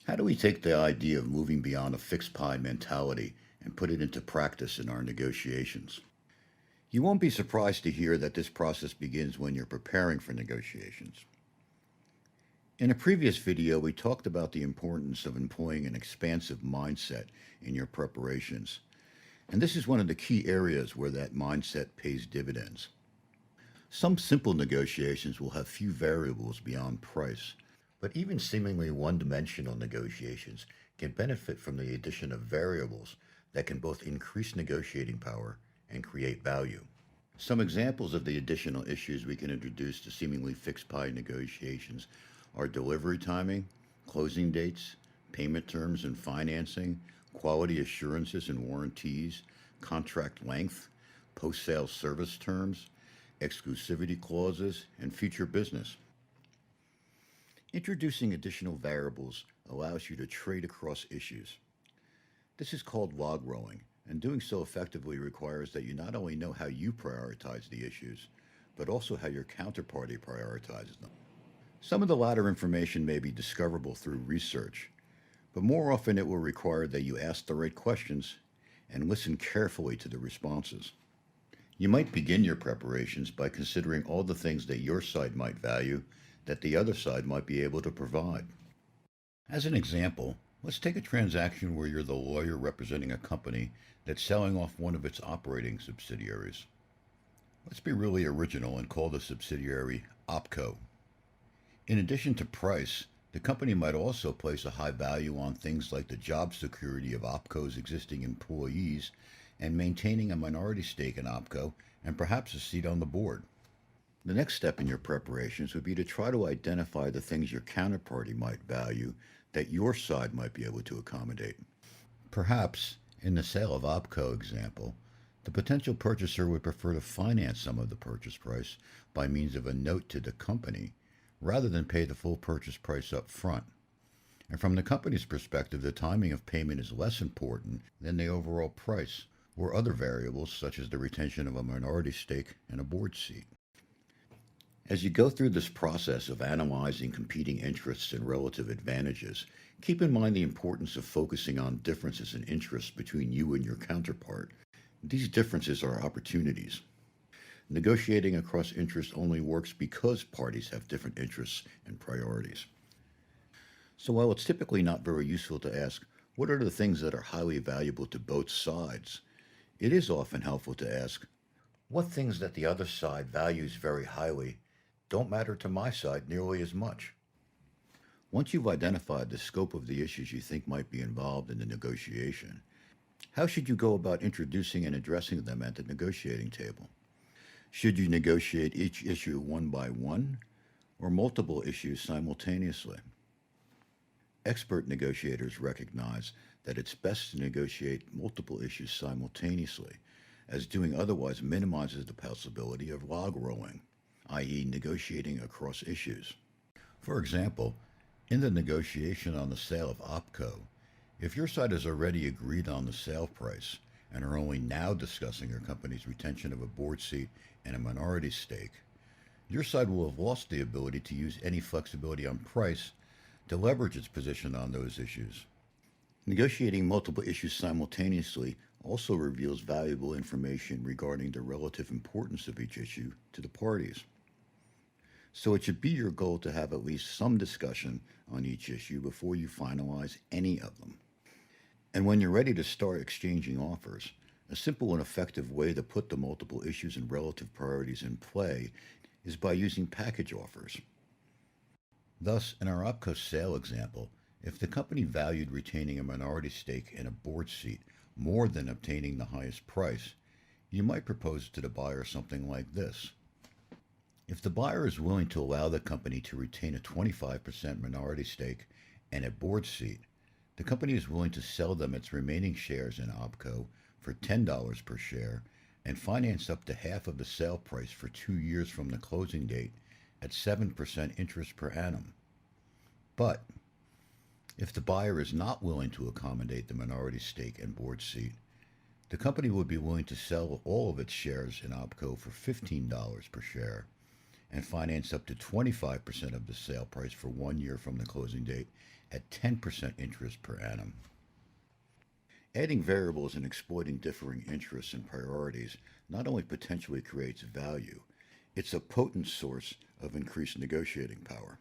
How do we take the idea of moving beyond a fixed pie mentality and put it into practice in our negotiations? You won't be surprised to hear that this process begins when you're preparing for negotiations. In a previous video, we talked about the importance of employing an expansive mindset in your preparations, and this is one of the key areas where that mindset pays dividends. Some simple negotiations will have few variables beyond price, but even seemingly one-dimensional negotiations can benefit from the addition of variables that can both increase negotiating power and create value. Some examples of the additional issues we can introduce to seemingly fixed pie negotiations are delivery timing, closing dates, payment terms and financing, quality assurances and warranties, contract length, post-sale service terms, exclusivity clauses, and future business. Introducing additional variables allows you to trade across issues. This is called log rolling, and doing so effectively requires that you not only know how you prioritize the issues, but also how your counterparty prioritizes them. Some of the latter information may be discoverable through research, but more often it will require that you ask the right questions and listen carefully to the responses. You might begin your preparations by considering all the things that your side might value that the other side might be able to provide. As an example, let's take a transaction where you're the lawyer representing a company that's selling off one of its operating subsidiaries. Let's be really original and call the subsidiary OpCo. In addition to price, the company might also place a high value on things like the job security of OpCo's existing employees and maintaining a minority stake in OpCo and perhaps a seat on the board. The next step in your preparations would be to try to identify the things your counterparty might value that your side might be able to accommodate. Perhaps, in the sale of OpCo example, the potential purchaser would prefer to finance some of the purchase price by means of a note to the company rather than pay the full purchase price up front. And from the company's perspective, the timing of payment is less important than the overall price or other variables such as the retention of a minority stake and a board seat. As you go through this process of analyzing competing interests and relative advantages, keep in mind the importance of focusing on differences in interests between you and your counterpart. These differences are opportunities. Negotiating across interests only works because parties have different interests and priorities. So while it's typically not very useful to ask, what are the things that are highly valuable to both sides? It is often helpful to ask, what things that the other side values very highly don't matter to my side nearly as much? Once you've identified the scope of the issues you think might be involved in the negotiation, how should you go about introducing and addressing them at the negotiating table? Should you negotiate each issue one by one or multiple issues simultaneously? Expert negotiators recognize that it's best to negotiate multiple issues simultaneously, as doing otherwise minimizes the possibility of log rolling, i.e., negotiating across issues. For example, in the negotiation on the sale of OpCo, if your side has already agreed on the sale price and are only now discussing your company's retention of a board seat and a minority stake, your side will have lost the ability to use any flexibility on price to leverage its position on those issues. Negotiating multiple issues simultaneously also reveals valuable information regarding the relative importance of each issue to the parties. So it should be your goal to have at least some discussion on each issue before you finalize any of them. And when you're ready to start exchanging offers, a simple and effective way to put the multiple issues and relative priorities in play is by using package offers. Thus, in our OpCo sale example, if the company valued retaining a minority stake in a board seat more than obtaining the highest price, you might propose to the buyer something like this. If the buyer is willing to allow the company to retain a 25% minority stake and a board seat, the company is willing to sell them its remaining shares in OpCo for $10 per share and finance up to half of the sale price for 2 years from the closing date at 7% interest per annum. But if the buyer is not willing to accommodate the minority stake and board seat, the company would be willing to sell all of its shares in OpCo for $15 per share and finance up to 25% of the sale price for 1 year from the closing date at 10% interest per annum. Adding variables and exploiting differing interests and priorities not only potentially creates value, it's a potent source of increased negotiating power.